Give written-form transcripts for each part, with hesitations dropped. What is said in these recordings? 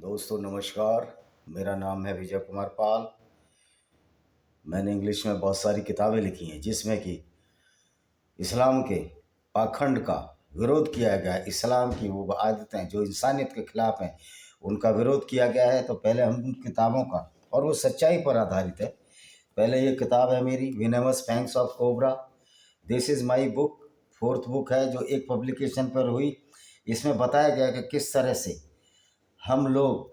दोस्तों नमस्कार। मेरा नाम है विजय कुमार पाल। मैंने इंग्लिश में बहुत सारी किताबें लिखी हैं जिसमें कि इस्लाम के पाखंड का विरोध किया गया है। इस्लाम की वो आदतें जो इंसानियत के खिलाफ हैं उनका विरोध किया गया है। तो पहले हम उन किताबों का, और वो सच्चाई पर आधारित है। पहले ये किताब है मेरी venomous fangs of cobra. This is my book, 4th book है जो एक पब्लिकेशन पर हुई। इसमें बताया गया कि किस तरह से हम लोग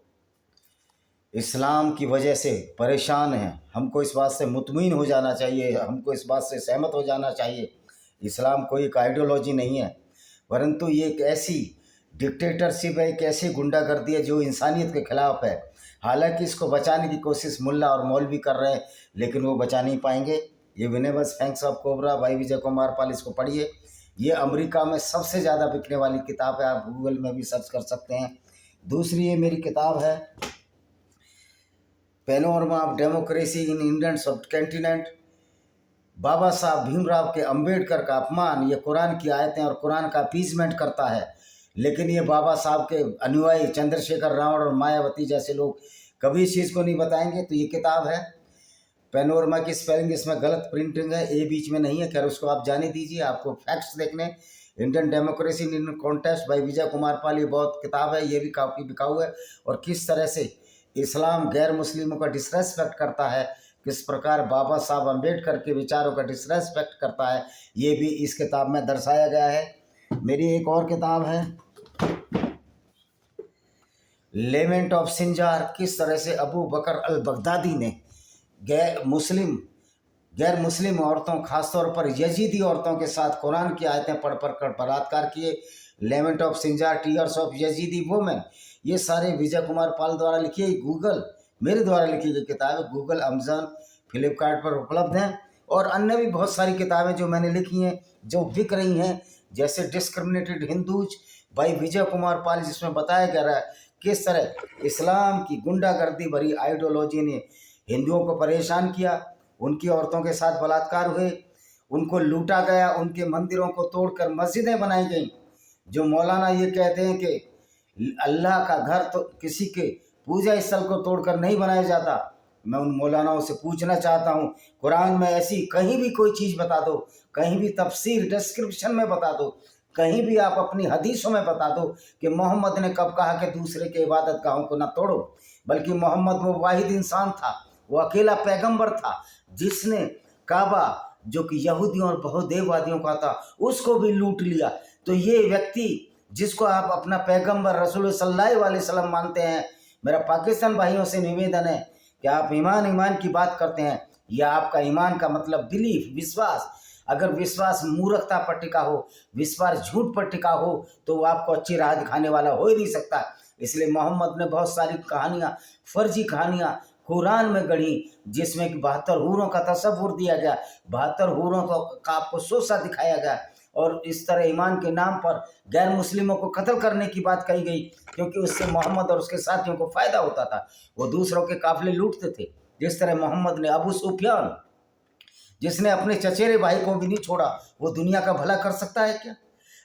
इस्लाम की वजह से परेशान हैं। हमको इस बात से मुतमिन हो जाना चाहिए, हमको इस बात से सहमत हो जाना चाहिए। इस्लाम कोई एक आइडियोलॉजी नहीं है, परंतु ये एक ऐसी डिक्टेटरशिप है, एक ऐसी गुंडागर्दी है जो इंसानियत के खिलाफ है। हालांकि इसको बचाने की कोशिश मुल्ला और मौलवी कर रहे हैं, लेकिन वो बचा नहीं पाएंगे। ये विनेमस फैंग्स ऑफ कोबरा भाई विजय कुमार पाल, इसको पढ़िए। ये अमेरिका में सबसे ज़्यादा बिकने वाली किताब है, आप गूगल में भी सर्च कर सकते हैं। दूसरी ये मेरी किताब है panorama of democracy in Indian सब कैंटिनेंट। बाबा साहब भीमराव के अंबेडकर का अपमान ये कुरान की आयतें और कुरान का अपीजमेंट करता है, लेकिन ये बाबा साहब के अनुयायी चंद्रशेखर, रावण और मायावती जैसे लोग कभी इस चीज़ को नहीं बताएंगे। तो ये किताब है पैनोरमा की स्पेलिंग इसमें गलत प्रिंटिंग है, ए बीच में नहीं है, खैर उसको आप जाने दीजिए। आपको फैक्ट्स देखने, Indian democracy in Indian contest by Vijay Kumar Pal, ये बहुत किताब है, ये भी काफ़ी बिकाऊ है। और किस तरह से इस्लाम गैर मुस्लिमों का डिसरेस्पेक्ट करता है, किस प्रकार बाबा साहब अम्बेडकर के विचारों का डिसरेस्पेक्ट करता है, ये भी इस किताब में दर्शाया गया है। मेरी एक और किताब है लेमेंट ऑफ सिंजार। किस तरह से अबू बकर अल बगदादी ने गैर मुस्लिम औरतों, खासतौर पर यजीदी औरतों के साथ कुरान की आयतें पढ़ पढ़ कर बलात्कार किए। Lament of Sinjar, tears of Yazidi women, ये सारे विजय कुमार पाल द्वारा लिखी है। गूगल मेरे द्वारा लिखी गई किताब है, गूगल, अमेजन, फ्लिपकार्ट पर उपलब्ध हैं। और अन्य भी बहुत सारी किताबें जो मैंने लिखी हैं जो बिक रही हैं, जैसे discriminated Hindus by Vijay Kumar पाल, जिसमें बताया गया है किस तरह इस्लाम की गुंडागर्दी भरी आइडियोलॉजी ने हिंदुओं को परेशान किया। उनकी औरतों के साथ बलात्कार हुए, उनको लूटा गया, उनके मंदिरों को तोड़कर मस्जिदें बनाई गई। जो मौलाना ये कहते हैं कि अल्लाह का घर तो किसी के पूजा स्थल को तोड़कर नहीं बनाया जाता, मैं उन मौलानाओं से पूछना चाहता हूँ, कुरान में ऐसी कहीं भी कोई चीज़ बता दो, कहीं भी तफसीर डिस्क्रिप्शन में बता दो, कहीं भी आप अपनी हदीसों में बता दो कि मोहम्मद ने कब कहा कि दूसरे के इबादत गाहों को ना तोड़ो। बल्कि मोहम्मद वो वाहिद इंसान था, वो अकेला पैगंबर था जिसने काबा, जो कि यहूदियों और बहुदेववादियों का था, उसको भी लूट लिया। तो ये व्यक्ति जिसको आप अपना पैगंबर रसूल सल्लल्लाहु अलैहि वसल्लम मानते हैं, मेरा पाकिस्तान भाइयों से निवेदन है कि आप ईमान की बात करते हैं, या आपका ईमान का मतलब बिलीफ, विश्वास, अगर विश्वास मूर्खता पर टिका हो, विश्वास झूठ पर टिका हो, तो वो आपको अच्छी राह दिखाने वाला हो ही नहीं सकता। इसलिए मोहम्मद ने बहुत सारी कहानियाँ, फर्जी कहानियाँ कुरान में गढ़ी, जिसमें कि 72 हूरों का तस्वुर दिया गया, 72 हूरों का आपको सोसा दिखाया गया, और इस तरह ईमान के नाम पर गैर मुस्लिमों को कत्ल करने की बात कही गई, क्योंकि उससे मोहम्मद और उसके साथियों को फ़ायदा होता था। वो दूसरों के काफिले लूटते थे। जिस तरह मोहम्मद ने अबू सुफियान, जिसने अपने चचेरे भाई को भी नहीं छोड़ा, वो दुनिया का भला कर सकता है क्या?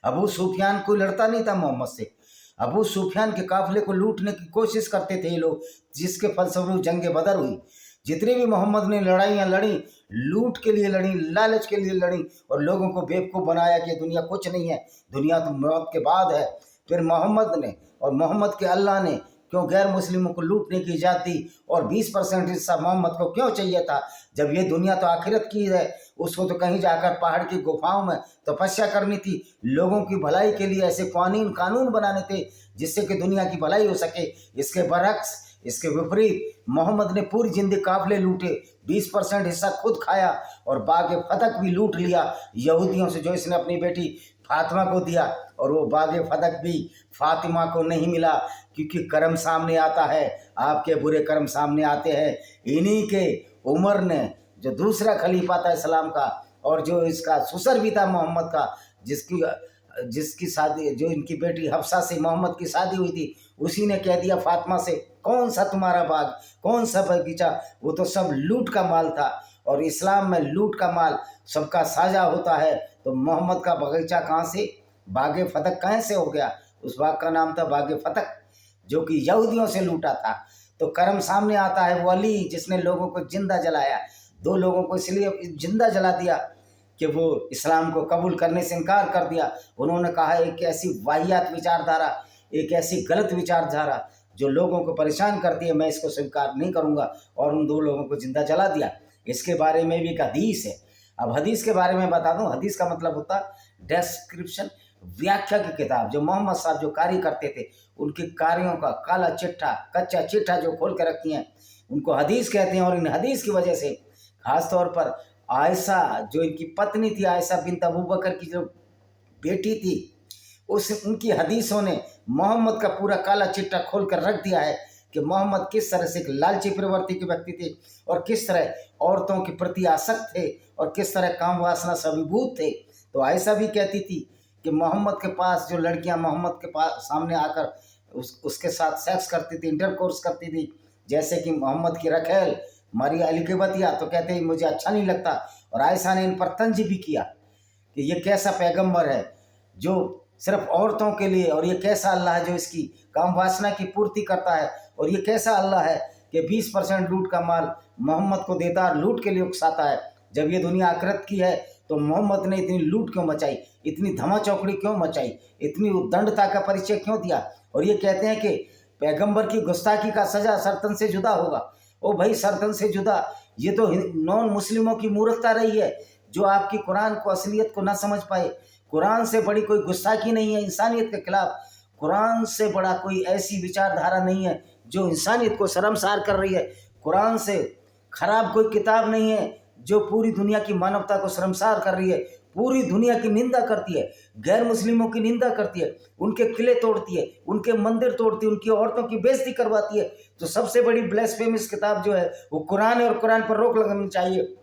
अबू सुफियान कोई लड़ता नहीं था मोहम्मद से। अबू सुफियान के काफिले को लूटने की कोशिश करते थे ये लोग, जिसके फलस्वरूप जंग बदर हुई। जितनी भी मोहम्मद ने लड़ाइयाँ लड़ी, लूट के लिए लड़ी, लालच के लिए लड़ी, और लोगों को बेवकूफ़ बनाया कि दुनिया कुछ नहीं है, दुनिया तो मौत के बाद है। फिर मोहम्मद ने और मोहम्मद के अल्लाह ने क्यों गैर मुस्लिमों को लूटने की इजाज़त दी, और 20% हिस्सा मोहम्मद को क्यों चाहिए था? जब ये दुनिया तो आखिरत की है, उसको तो कहीं जाकर पहाड़ की गुफाओं में तपस्या करनी थी। लोगों की भलाई के लिए ऐसे कानून बनाने थे जिससे कि दुनिया की भलाई हो सके। इसके बरक्स, इसके विपरीत मोहम्मद ने पूरी जिंदगी काफिले लूटे, 20% हिस्सा खुद खाया, और बाग फतक भी लूट लिया यहूदियों से, जो इसने अपनी बेटी फातिमा को दिया। और वो बाग फतक भी फातिमा को नहीं मिला, क्योंकि कर्म सामने आता है, आपके बुरे कर्म सामने आते हैं। इन्हीं के उमर ने, जो दूसरा खलीफा था इस्लाम का, और जो इसका ससुर भी था मोहम्मद का, जिसकी शादी, जो इनकी बेटी हफ्सा से मोहम्मद की शादी हुई थी, उसी ने कह दिया फातिमा से, कौन सा तुम्हारा बाग, कौन सा बगीचा, वो तो सब लूट का माल था। और इस्लाम में लूट का माल सबका साझा होता है, तो मोहम्मद का बगीचा कहाँ से, बाग फतक कहाँ से हो गया? उस बाग का नाम था बाग फतक। जो कि यहूदियों से लूटा था। तो कर्म सामने आता है, वो अली जिसने लोगों को जिंदा जलाया, 2 लोगों को इसलिए जिंदा जला दिया कि वो इस्लाम को कबूल करने से इनकार कर दिया। उन्होंने कहा एक ऐसी वाहियात विचारधारा, एक ऐसी गलत विचारधारा जो लोगों को परेशान करती है, मैं इसको स्वीकार नहीं करूँगा, और उन 2 लोगों को जिंदा जला दिया। इसके बारे में भी एक हदीस है। अब हदीस के बारे में बता दूं, हदीस का मतलब होता डेस्क्रिप्शन, व्याख्या की किताब। जो मोहम्मद साहब जो कार्य करते थे, उनके कार्यों का काला चिट्ठा, कच्चा चिट्ठा जो खोल कर रखती हैं, उनको हदीस कहते हैं। और इन हदीस की वजह से खास तौर पर आयशा जो इनकी पत्नी थी, आयशा बिन्त अबू बकर की जो बेटी थी, उनकी हदीसों ने मोहम्मद का पूरा काला चिट्ठा खोल कर रख दिया है कि मोहम्मद किस तरह से एक लालची प्रवृत्ति के व्यक्ति थे, और किस तरह औरतों के प्रति आसक्त थे, और किस तरह काम वासना से अभिभूत थे। तो आयशा भी कहती थी कि मोहम्मद के पास जो लड़कियां मोहम्मद के पास सामने आकर उसके साथ सेक्स करती थी, इंटरकोर्स करती थी, जैसे कि मोहम्मद की रखेल, मारिया अली के बतिया, तो कहते हैं मुझे अच्छा नहीं लगता। और आयशा ने इन पर तंज भी किया कि ये कैसा पैगंबर है जो सिर्फ औरतों के लिए, और ये कैसा अल्लाह है जो इसकी काम वासना की पूर्ति करता है, और ये कैसा अल्लाह है कि 20% लूट का माल मोहम्मद को देता और लूट के लिए उकसाता है। जब ये दुनिया आखिरत की है तो मोहम्मद ने इतनी लूट क्यों मचाई, इतनी धमा चौकड़ी क्यों मचाई, इतनी उद्दंडता का परिचय क्यों दिया। और ये कहते हैं कि पैगंबर की गुस्ताखी का सजा सर्तन से जुदा होगा। ओ भाई, सर्तन से जुदा, ये तो नॉन मुस्लिमों की मूर्खता रही है जो आपकी कुरान को, असलियत को ना समझ पाए। कुरान से बड़ी कोई गुस्ताखी नहीं है इंसानियत के खिलाफ। कुरान से बड़ा कोई ऐसी विचारधारा नहीं है जो इंसानियत को शर्मसार कर रही है। कुरान से खराब कोई किताब नहीं है जो पूरी दुनिया की मानवता को शर्मसार कर रही है, पूरी दुनिया की निंदा करती है, गैर मुस्लिमों की निंदा करती है, उनके किले तोड़ती है, उनके मंदिर तोड़ती है, उनकी औरतों की बेइज्जती करवाती है। तो सबसे बड़ी ब्लेस्फेमस किताब जो है वो कुरान है, और कुरान पर रोक लगानी चाहिए।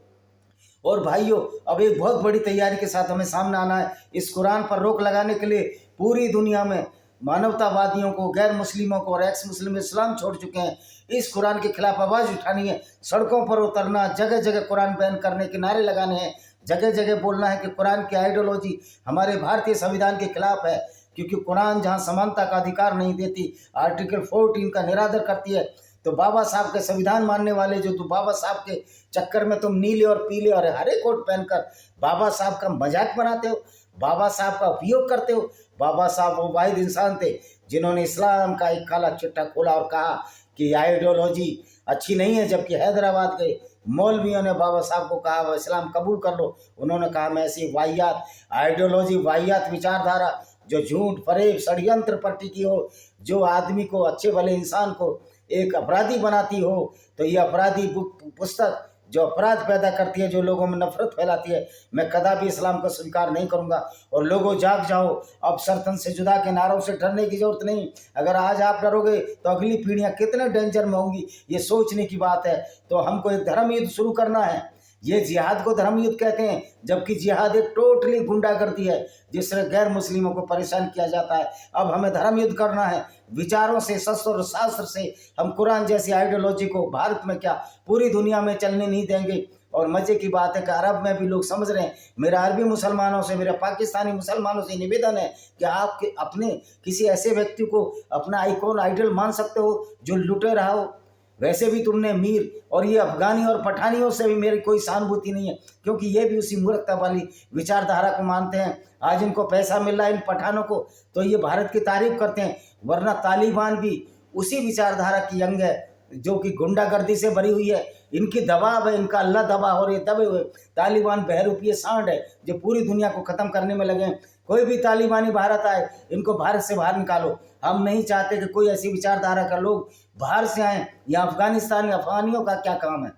और भाइयों, अब एक बहुत बड़ी तैयारी के साथ हमें सामने आना है। इस कुरान पर रोक लगाने के लिए पूरी दुनिया में मानवतावादियों को, गैर मुस्लिमों को और एक्स मुस्लिम इस्लाम छोड़ चुके हैं। इस कुरान के खिलाफ आवाज़ उठानी है, सड़कों पर उतरना, जगह जगह कुरान बैन करने के नारे लगाने हैं, जगह जगह बोलना है कि कुरान की आइडियोलॉजी हमारे भारतीय संविधान के खिलाफ है, क्योंकि कुरान जहाँ समानता का अधिकार नहीं देती, आर्टिकल 14 का निरादर करती है। तो बाबा साहब के संविधान मानने वाले जो, तो बाबा साहब के चक्कर में तुम नीले और पीले और हरे कोट पहनकर बाबा साहब का मजाक बनाते हो, बाबा साहब का उपयोग करते हो। बाबा साहब वो वाहिद इंसान थे जिन्होंने इस्लाम का एक काला चिट्ठा खोला और कहा कि आइडियोलॉजी अच्छी नहीं है। जबकि हैदराबाद के मौलवियों ने बाबा साहब को कहा वह इस्लाम कबूल कर लो, उन्होंने कहा मैं ऐसी वाहियात आइडियोलॉजी, वाहियात विचारधारा जो झूठ, फरेब, षड्यंत्र पर टिकी हो, जो आदमी को, अच्छे भले इंसान को एक अपराधी बनाती हो, तो ये अपराधी पुस्तक जो अपराध पैदा करती है, जो लोगों में नफरत फैलाती है, मैं कदापि इस्लाम को स्वीकार नहीं करूंगा। और लोगों जाग जाओ, अब सर्तन से जुदा के नारों से डरने की जरूरत नहीं। अगर आज आप डरोगे तो अगली पीढ़ियां कितने डेंजर में होंगी, ये सोचने की बात है। तो हमको एक धर्म युद्ध शुरू करना है। ये जिहाद को धर्म युद्ध कहते हैं, जबकि जिहाद एक टोटली गुंडागर्दी है जिससे गैर मुस्लिमों को परेशान किया जाता है। अब हमें धर्म युद्ध करना है, विचारों से, शस्त्र और शास्त्र से। हम कुरान जैसी आइडियोलॉजी को भारत में क्या पूरी दुनिया में चलने नहीं देंगे। और मजे की बात है कि अरब में भी लोग समझ रहे हैं। मेरा अरबी मुसलमानों से, मेरा पाकिस्तानी मुसलमानों से निवेदन है कि आप अपने किसी ऐसे व्यक्ति को अपना आइकॉन, आइडल मान सकते हो जो लुटे रहा हो। वैसे भी तुमने मीर और ये अफगानी और पठानियों से भी मेरी कोई सहानुभूति नहीं है, क्योंकि ये भी उसी मूर्खता वाली विचारधारा को मानते हैं। आज इनको पैसा मिल रहा है इन पठानों को, तो ये भारत की तारीफ करते हैं, वरना तालिबान भी उसी विचारधारा की अंग है जो कि गुंडागर्दी से भरी हुई है। इनकी दबाव है, इनका अल्लाह दबा, और ये दबे हुए तालिबान बहरूपीय सांड है जो पूरी दुनिया को ख़त्म करने में लगे हैं। कोई भी तालिबानी भारत आए, इनको भारत से बाहर निकालो। हम नहीं चाहते कि कोई ऐसी विचारधारा का लोग बाहर से आएँ। या अफगानिस्तान, अफगानियों का क्या काम है?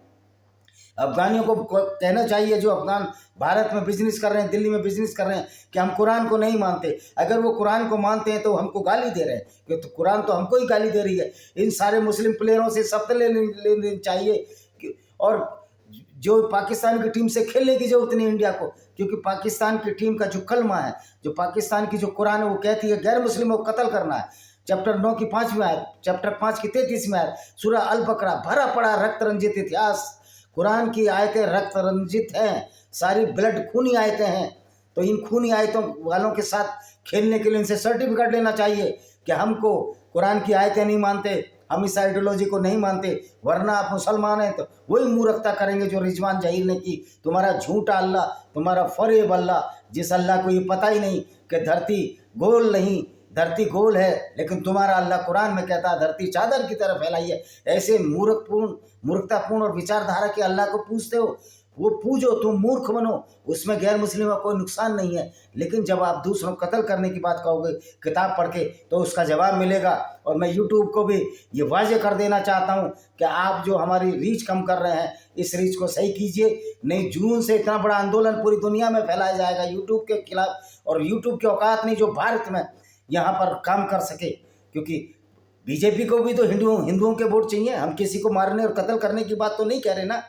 अफगानियों को कहना चाहिए जो अफगान भारत में बिजनेस कर रहे हैं, दिल्ली में बिजनेस कर रहे हैं, कि हम कुरान को नहीं मानते। अगर वो कुरान को मानते हैं तो हमको गाली दे रहे हैं, क्योंकि तो कुरान तो हमको ही गाली दे रही है। इन सारे मुस्लिम प्लेयरों से सख्त लेनी चाहिए। और जो पाकिस्तान की टीम से खेलने की जरूरत नहीं इंडिया को, क्योंकि पाकिस्तान की टीम का जो कलमा है, जो पाकिस्तान की जो कुरान है, वो कहती है गैर मुस्लिमों को कत्ल करना है। चैप्टर 9 की 5वीं आयत, चैप्टर 5 की 33वीं आयत, सूरह अल बकरा, भरा पड़ा रक्त रंजित इतिहास। कुरान की आयतें रक्त रंजित हैं, सारी ब्लड खूनी आयतें हैं। तो इन खूनी आयतों वालों के साथ खेलने के लिए इनसे सर्टिफिकेट लेना चाहिए कि हमको कुरान की आयतें नहीं मानते, हम इस आइडियोलॉजी को नहीं मानते, वरना आप मुसलमान हैं तो वही मूर्खता करेंगे जो रिजवान जहीर ने की। तुम्हारा झूठा अल्लाह, तुम्हारा फरेब अल्लाह, जिस अल्लाह को ये पता ही नहीं कि धरती गोल नहीं, धरती गोल है, लेकिन तुम्हारा अल्लाह कुरान में कहता है धरती चादर की तरफ फैलाई है। ऐसे मूर्खतापूर्ण और विचारधारा के अल्लाह को पूछते हो, वो पूजो, तुम मूर्ख बनो, उसमें गैर मुस्लिम का कोई नुकसान नहीं है। लेकिन जब आप दूसरों को कत्ल करने की बात कहोगे किताब पढ़ के, तो उसका जवाब मिलेगा। और मैं यूट्यूब को भी ये वाजे कर देना चाहता हूँ कि आप जो हमारी रीच कम कर रहे हैं, इस रीच को सही कीजिए, नहीं जून से इतना बड़ा आंदोलन पूरी दुनिया में फैलाया जाएगा यूट्यूब के खिलाफ। और यूट्यूब की औकात नहीं जो भारत में यहाँ पर काम कर सके, क्योंकि बीजेपी को भी तो हिंदुओं के वोट चाहिए। हम किसी को मारने और कत्ल करने की बात तो नहीं कह रहे ना,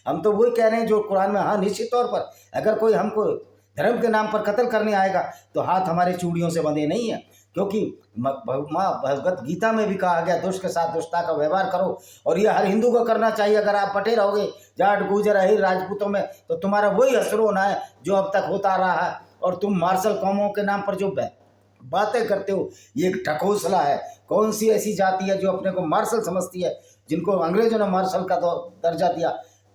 हम तो वही कह रहे हैं जो कुरान में। हाँ, निश्चित तौर पर अगर कोई हमको धर्म के नाम पर कत्ल करने आएगा तो हाथ हमारे चूड़ियों से बंधे नहीं है, क्योंकि भगवत गीता में भी कहा गया दुष्ट के साथ दुष्टता का व्यवहार करो, और ये हर हिंदू को करना चाहिए। अगर आप बटे रहोगे जाट गुर्जर अहीर राजपूतों में, तो तुम्हारा वही असर होना है जो अब तक होता रहा है। और तुम मार्शल कौमों के नाम पर जो बातें करते हो, ये एक ढकोसला है। कौन सी ऐसी जाति है जो अपने को मार्शल समझती है, जिनको अंग्रेजों ने मार्शल का दर्जा दिया?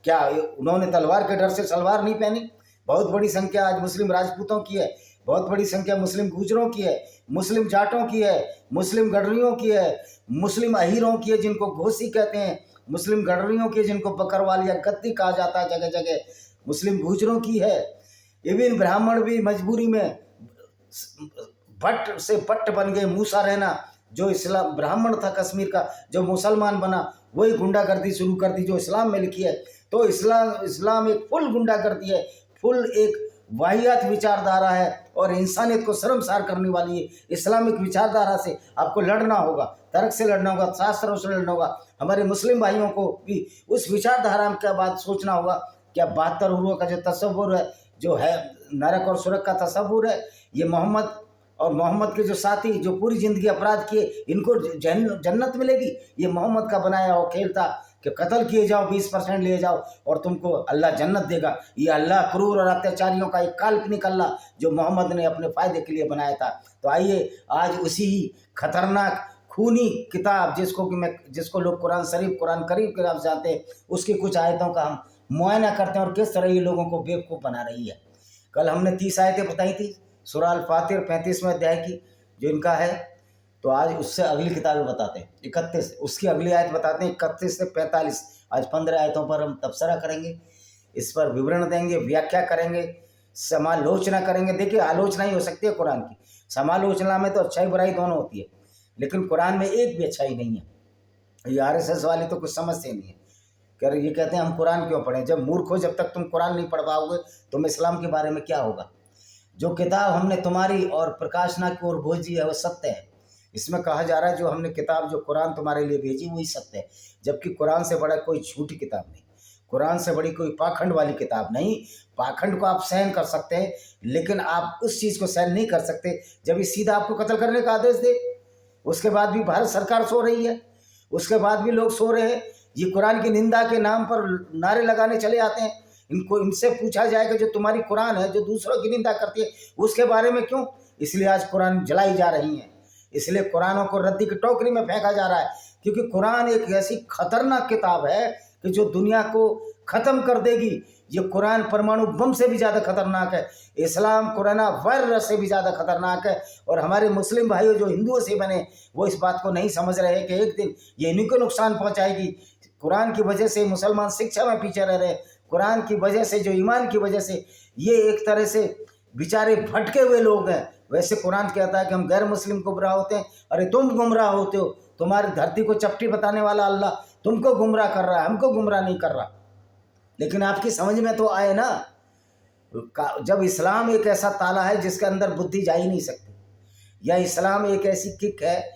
क्या उन्होंने तलवार के डर से सलवार नहीं पहनी? बहुत बड़ी संख्या आज मुस्लिम राजपूतों की है, बहुत बड़ी संख्या मुस्लिम गुजरों की है, मुस्लिम जाटों की है, मुस्लिम गडरियों की है, मुस्लिम अहीरों की है जिनको घोसी कहते हैं, मुस्लिम गडरियों की जिनको बकरवाल या गद्दी कहा जाता है जगह जगह, मुस्लिम गुजरों की है। इवन ब्राह्मण भी मजबूरी में भट्ट से पट्ट बन गए। मूसा रहना जो इस्लाम ब्राह्मण था कश्मीर का, जो मुसलमान बना, वही गुंडागर्दी शुरू कर दी जो इस्लाम में लिखी है। तो इस्लाम एक फुल गुंडागर्दी है, फुल एक वाहियात विचारधारा है और इंसानियत को शर्मसार करने वाली है। इस्लामिक विचारधारा से आपको लड़ना होगा, तर्क से लड़ना होगा, शास्त्रों से लड़ना होगा। हमारे मुस्लिम भाइयों को भी उस विचारधारा में क्या बात सोचना होगा। क्या 72 रूहों का जो तस्वुर है, जो है नरक और सुरग का तस्वुर है, ये मोहम्मद और मोहम्मद के जो साथी जो पूरी ज़िंदगी अपराध किए, इनको जन्नत मिलेगी? ये मोहम्मद का बनाया हुआ खेल था कि कत्ल किए जाओ, 20% ले जाओ और तुमको अल्लाह जन्नत देगा। ये अल्लाह क्रूर और अत्याचारियों का एक काल्पनिक अल्लाह जो मोहम्मद ने अपने फ़ायदे के लिए बनाया था। तो आइए आज उसी ही खतरनाक खूनी किताब जिसको लोग कुरान शरीफ, कुरान करीम के नाम से जानते हैं, उसकी कुछ आयतों का हम मुआयना करते हैं और किस तरह ये लोगों को बेवकूफ़ बना रही है। कल हमने 30 आयतें बताई थी सूरह अल-फातिर 35वें अध्याय की जो इनका है, तो आज उससे अगली किताबें बताते हैं 31, उसकी अगली आयत बताते हैं 31 से 45। आज 15 आयतों पर हम तबसरा करेंगे, इस पर विवरण देंगे, व्याख्या करेंगे, समालोचना करेंगे। देखिए, आलोचना ही हो सकती है कुरान की, समालोचना में तो अच्छाई बुराई दोनों होती है, लेकिन कुरान में एक भी अच्छाई नहीं है। ये RSS वाले तो कुछ समझते नहीं है, ये कहते हैं हम कुरान क्यों पढ़ें। जब मूर्ख हो, जब तक तुम कुरान नहीं पढ़ पाओगे तुम इस्लाम के बारे में क्या होगा। जो किताब हमने तुम्हारी और प्रकाशना की ओर भेजी है वो सत्य है। इसमें कहा जा रहा है जो हमने किताब जो कुरान तुम्हारे लिए भेजी वही सत्य है, जबकि कुरान से बड़ा कोई झूठी किताब नहीं, कुरान से बड़ी कोई पाखंड वाली किताब नहीं। पाखंड को आप सहन कर सकते हैं, लेकिन आप उस चीज़ को सहन नहीं कर सकते जब ये सीधा आपको कत्ल करने का आदेश दे। उसके बाद भी भारत सरकार सो रही है, उसके बाद भी लोग सो रहे हैं। ये कुरान की निंदा के नाम पर नारे लगाने चले आते हैं। इनसे पूछा जाएगा जो तुम्हारी कुरान है जो दूसरों की निंदा करती है उसके बारे में क्यों? इसलिए आज कुरान जलाई जा रही है, इसलिए कुरानों को रद्दी की टोकरी में फेंका जा रहा है, क्योंकि कुरान एक ऐसी खतरनाक किताब है कि जो दुनिया को ख़त्म कर देगी। ये कुरान परमाणु बम से भी ज़्यादा खतरनाक है, इस्लाम कोरोना वायरस से भी ज़्यादा खतरनाक है। और हमारे मुस्लिम भाइयों जो हिंदुओं से बने वो इस बात को नहीं समझ रहे कि एक दिन ये इन्हीं को नुकसान पहुँचाएगी। कुरान की वजह से मुसलमान शिक्षा में पीछे रह रहे, कुरान की वजह से जो ईमान की वजह से ये एक तरह से बेचारे भटके हुए लोग हैं। वैसे कुरान कहता है कि हम गैर मुस्लिम गुमराह होते हैं। अरे तुम गुमराह होते हो, तुम्हारी धरती को चपटी बताने वाला अल्लाह तुमको गुमराह कर रहा है, हमको गुमराह नहीं कर रहा। लेकिन आपकी समझ में तो आए ना, जब इस्लाम एक ऐसा ताला है जिसके अंदर बुद्धि जा ही नहीं सकती, या इस्लाम एक ऐसी किक है,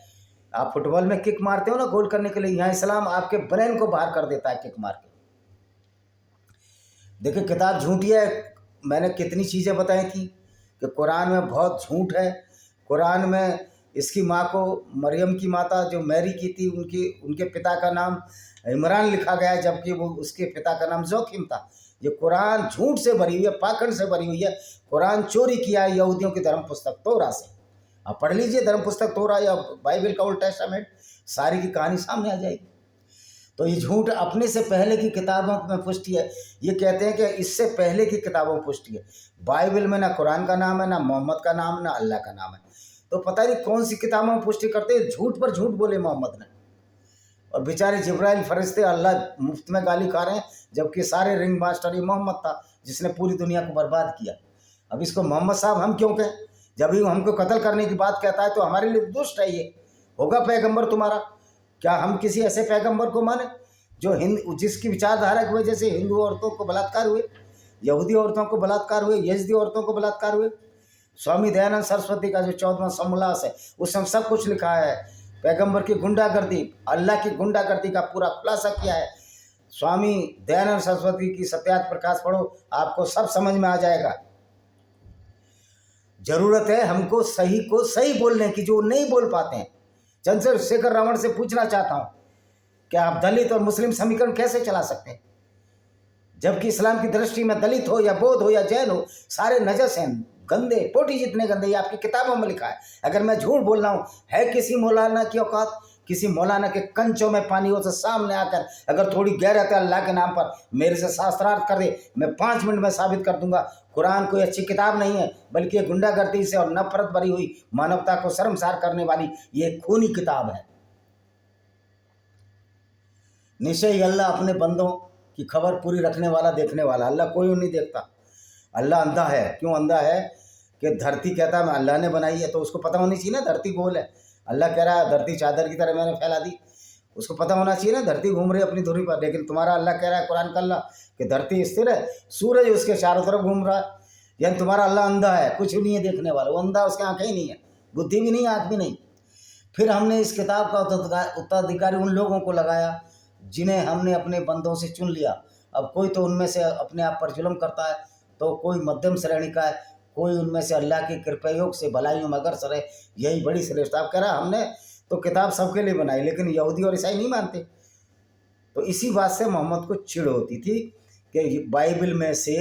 आप फुटबॉल में किक मारते हो ना गोल करने के लिए, यहाँ इस्लाम आपके ब्रेन को बाहर कर देता है किक मार के। देखिए, किताब झूठी है। मैंने कितनी चीज़ें बताई थी कि कुरान में बहुत झूठ है। कुरान में इसकी माँ को, मरियम की माता जो मैरी की थी, उनके पिता का नाम इमरान लिखा गया है, जबकि वो उसके पिता का नाम जोखिम था। ये कुरान झूठ से भरी हुई है, पाखंड से भरी हुई है। कुरान चोरी किया है यहूदियों की धर्म पुस्तक तौरा से, आप पढ़ लीजिए धर्म पुस्तक तोरा या बाइबल का ओल्ड टेस्टामेंट, सारी की कहानी सामने आ जाएगी। तो ये झूठ अपने से पहले की किताबों में पुष्टि है। ये कहते हैं कि इससे पहले की किताबों में पुष्टि है। बाइबल में ना कुरान का नाम है, ना मोहम्मद का नाम, ना अल्लाह का नाम है। तो पता नहीं कौन सी किताबों में पुष्टि करते हैं। झूठ पर झूठ बोले मोहम्मद ने, और बेचारे जिब्राइल फरिश्ते अल्लाह मुफ्त में गाली खा रहे हैं, जबकि सारे रिंग मास्टर ये मोहम्मद था जिसने पूरी दुनिया को बर्बाद किया। अब इसको मोहम्मद साहब हम क्यों कहें? जब ही हमको कत्ल करने की बात कहता है तो हमारे लिए दुष्ट है। ये होगा पैगंबर तुम्हारा? क्या हम किसी ऐसे पैगंबर को माने जो जिसकी विचारधारा की वजह से हिंदू औरतों को बलात्कार हुए, यहूदी औरतों को बलात्कार हुए, यजदी औरतों को बलात्कार हुए? स्वामी दयानंद सरस्वती का जो 14वां समोल्लास है उसमें सब कुछ लिखा है। पैगंबर की गुंडागर्दी, अल्लाह की गुंडागर्दी का पूरा खुलासा किया है। स्वामी दयानंद सरस्वती की सत्यार्थ प्रकाश पढ़ो, आपको सब समझ में आ जाएगा। जरूरत है हमको सही को सही बोलने की, जो नहीं बोल पाते हैं। चंद्रशेखर रावण से पूछना चाहता हूँ, क्या आप दलित और मुस्लिम समीकरण कैसे चला सकते हैं? जबकि इस्लाम की दृष्टि में दलित हो या बौद्ध हो या जैन हो, सारे नजस हैं, गंदे, पोटी जितने गंदे। ये आपकी किताबों में लिखा है। अगर मैं झूठ बोल रहा हूँ, है किसी मौलाना की औकात, किसी मौलाना के कंचों में पानी हो तो सामने आकर अगर थोड़ी गैरत है अल्लाह के नाम पर मेरे से शास्त्रार्थ कर दे, मैं 5 मिनट में साबित कर दूंगा। कुरान कोई अच्छी किताब नहीं है, बल्कि गुंडागर्दी से और नफरत भरी हुई, मानवता को शर्मसार करने वाली ये खूनी किताब है। निश्चय ही अल्लाह अपने बंदों की खबर पूरी रखने वाला, देखने वाला। अल्लाह कोई नहीं देखता। अल्लाह अंधा है। क्यों अंधा है? कि धरती कहता है मैं अल्लाह ने बनाई है, तो उसको पता होनी चाहिए ना धरती गोल है। अल्लाह कह रहा है धरती चादर की तरह मैंने फैला दी, उसको पता होना चाहिए ना धरती घूम रही है अपनी धुरी पर। लेकिन तुम्हारा अल्लाह कह रहा है कुरान का अल्लाह कि धरती स्थिर है, सूरज उसके चारों तरफ घूम रहा है। यानी तुम्हारा अल्लाह अंधा है, कुछ भी नहीं है देखने वाला। वो अंधा, उसके आंखें ही नहीं है, बुद्धि भी नहीं, आँख भी नहीं। फिर हमने इस किताब का उत्तराधिकारी उन लोगों को लगाया जिन्हें हमने अपने बंदों से चुन लिया। अब कोई तो उनमें से अपने आप पर जुल्म करता है, तो कोई मध्यम श्रेणी का है, कोई उनमें से अल्लाह के कृपायोग से भलाइयों में अग्रसर है। यही बड़ी श्रेष्ठ। आप कह रहा हमने तो किताब सबके लिए बनाई, लेकिन यहूदी और ईसाई नहीं मानते। तो इसी बात से मोहम्मद को चिढ़ होती थी कि बाइबल में से,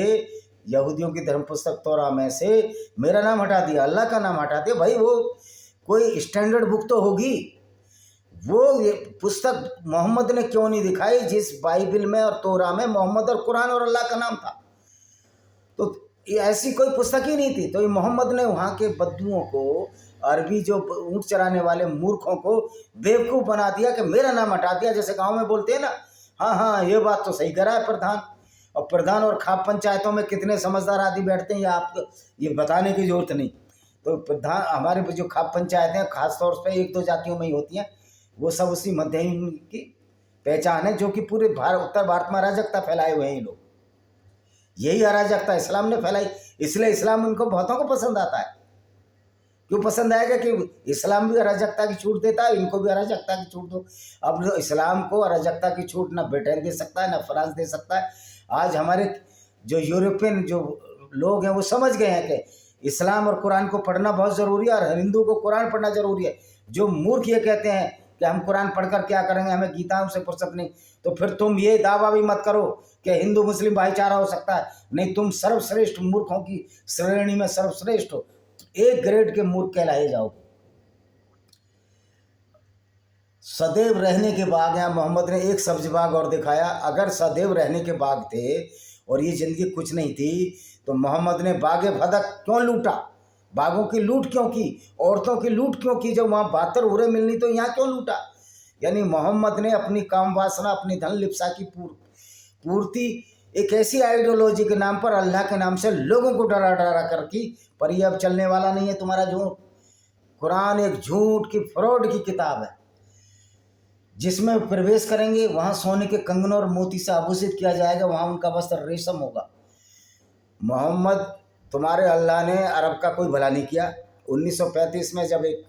यहूदियों की धर्म पुस्तक तोरा में से मेरा नाम हटा दिया, अल्लाह का नाम हटा दिया। भाई वो कोई स्टैंडर्ड बुक तो होगी। वो ये पुस्तक मोहम्मद ने क्यों नहीं दिखाई जिस बाइबल में और तोरा में मोहम्मद और कुरान और अल्लाह का नाम था? तो ये ऐसी कोई पुस्तक ही नहीं थी। तो ये मोहम्मद ने वहाँ के बद्दुओं को, अरबी जो ऊँट चराने वाले मूर्खों को बेवकूफ़ बना दिया कि मेरा नाम हटा दिया। जैसे गांव में बोलते हैं ना, हाँ हाँ ये बात तो सही करा है प्रधान। और प्रधान और खाप पंचायतों में कितने समझदार आदमी बैठते हैं, या आपको ये बताने की जरूरत नहीं। तो प्रधान, हमारे जो खाप पंचायतें हैं खासतौर पर 1-2 जातियों में ही होती हैं, वो सब उसी मध्यम की पहचान है, जो कि पूरे उत्तर भारत में अराजकता फैलाए हुए हैं ये लोग। यही अराजकता इस्लाम ने फैलाई, इसलिए इस्लाम उनको बहुतों को पसंद आता है। क्यों पसंद आएगा? कि इस्लाम भी अराजकता की छूट देता है, इनको भी अराजकता की छूट दो। अब इस्लाम को अराजकता की छूट ना ब्रिटेन दे सकता है, ना फ्रांस दे सकता है। आज हमारे जो यूरोपियन जो लोग हैं वो समझ गए हैं कि इस्लाम और कुरान को पढ़ना बहुत ज़रूरी है, और हिंदू को कुरान पढ़ना ज़रूरी है। जो मूर्ख ये कहते हैं कि हम कुरान पढ़कर क्या करेंगे, हमें गीताओं से फुर्सत नहीं, तो फिर तुम ये दावा भी मत करो कि हिंदू मुस्लिम भाईचारा हो सकता है। नहीं, तुम सर्वश्रेष्ठ मूर्खों की श्रेणी में सर्वश्रेष्ठ हो, 1 ग्रेड के मूर्ख कहलाए जाओ। सदैव रहने के बाग हैं। मोहम्मद ने एक सब्ज बाग और दिखाया। अगर सदैव रहने के बाग थे और ये ज़िंदगी कुछ नहीं थी, तो मोहम्मद ने बागे फदक क्यों लूटा? बागों की लूट क्यों की? औरतों की लूट क्यों की? जब वहाँ 72 हुरें मिलनी तो यहाँ क्यों लूटा? यानी मोहम्मद ने अपनी काम वासना, अपनी धन लिप्सा की पूर्ति एक ऐसी आइडियोलॉजी के नाम पर, अल्लाह के नाम से लोगों को डरा डरा कर की। पर ये अब चलने वाला नहीं है तुम्हारा झूठ। कुरान एक झूठ की, फ्रॉड की किताब है, जिसमें प्रवेश करेंगे वहाँ सोने के कंगनों और मोती से आभूषित किया जाएगा, वहाँ उनका वस्त्र रेशम होगा। मोहम्मद, तुम्हारे अल्लाह ने अरब का कोई भला नहीं किया। 1935 में जब एक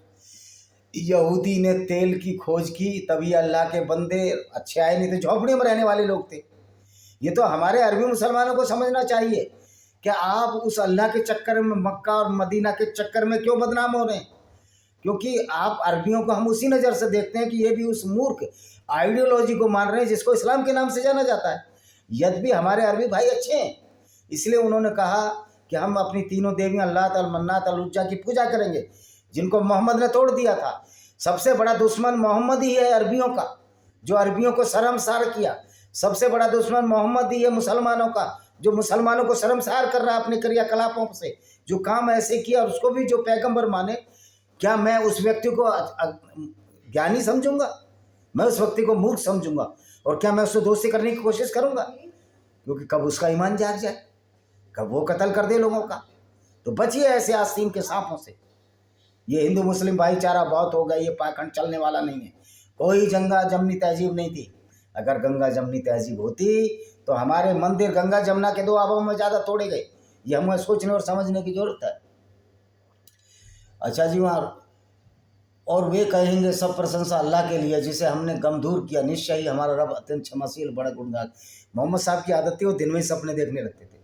यहूदी ने तेल की खोज की, तभी अल्लाह के बंदे अच्छे आए, नहीं तो झोपड़ियों में रहने वाले लोग थे। ये तो हमारे अरबी मुसलमानों को समझना चाहिए कि आप उस अल्लाह के चक्कर में, मक्का और मदीना के चक्कर में क्यों बदनाम हो रहे हैं? क्योंकि आप अरबियों को हम उसी नज़र से देखते हैं कि ये भी उस मूर्ख आइडियोलॉजी को मान रहे हैं जिसको इस्लाम के नाम से जाना जाता है। यद्यपि हमारे अरबी भाई अच्छे हैं, इसलिए उन्होंने कहा कि हम अपनी तीनों देवियां अल्लात, अल मन्नात, अल उज्जा की पूजा करेंगे। जिनको मोहम्मद ने तोड़ दिया था। सबसे बड़ा दुश्मन मोहम्मद ही है अरबियों का, जो अरबियों को शर्मसार किया। सबसे बड़ा दुश्मन मोहम्मद ही है मुसलमानों का, जो मुसलमानों को शर्मसार कर रहा है अपने क्रियाकलापों से, जो काम ऐसे किया। और उसको भी जो पैगंबर माने, क्या मैं उस व्यक्ति को ज्ञानी समझूंगा? मैं उस व्यक्ति को मूर्ख समझूंगा? और क्या मैं उससे दोस्ती करने की कोशिश करूंगा? क्योंकि कब उसका ईमान जाग जाए, कब वो कत्ल कर दे लोगों का। तो बचिए ऐसे आस्तीन के सांपों से। ये हिंदू मुस्लिम भाईचारा बहुत हो गया, ये पाखंड चलने वाला नहीं है। कोई गंगा जमनी तहजीब नहीं थी। अगर गंगा जमनी तहजीब होती तो हमारे मंदिर गंगा जमुना के 2 आबों में ज़्यादा तोड़े गए। ये हमें सोचने और समझने की जरूरत है। अच्छा जी, वहाँ और वे कहेंगे सब प्रशंसा अल्लाह के लिए जिसे हमने गमदूर किया, निश्चय ही हमारा रब अत्यंत क्षमाशील बड़ा गुणगान। मोहम्मद साहब की आदत थी, वो दिन में ही सपने देखने लगते थे।